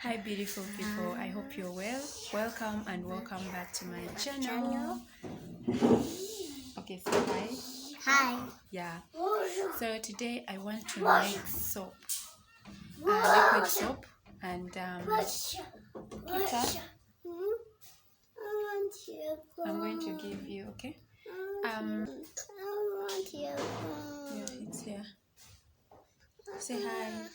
Hi beautiful people, I hope you're well. Welcome and welcome back to my channel. Okay, say hi. Hi. Yeah, so today I want to make soap, liquid soap, and Kita, I'm going to give you, okay? Yeah, it's here. Say hi.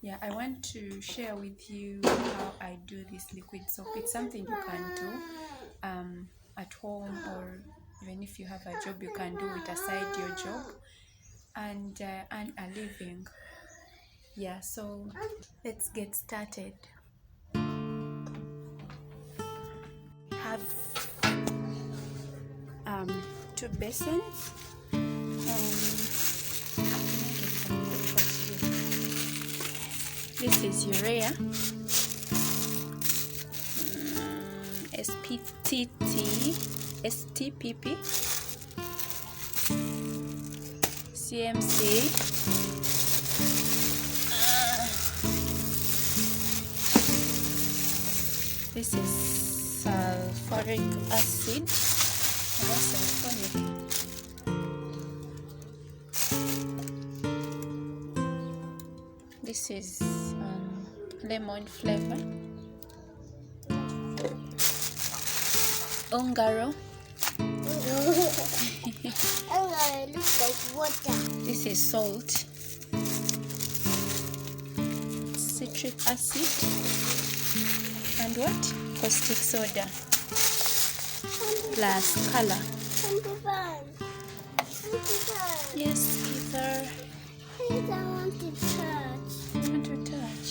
Yeah, I want to share with you how I do this liquid soap. It's something you can do at home, or even if you have a job, you can do it aside your job and earn a living. Yeah, so let's get started. Have two basins. This is urea, SPTT, STPP, CMC, this is sulfuric acid. This is lemon flavor. Ungaro. Ungaro looks like water. This is salt. Citric acid. And what? Caustic soda. Plus color. Yes, Peter. Please, I want to touch. You want to touch?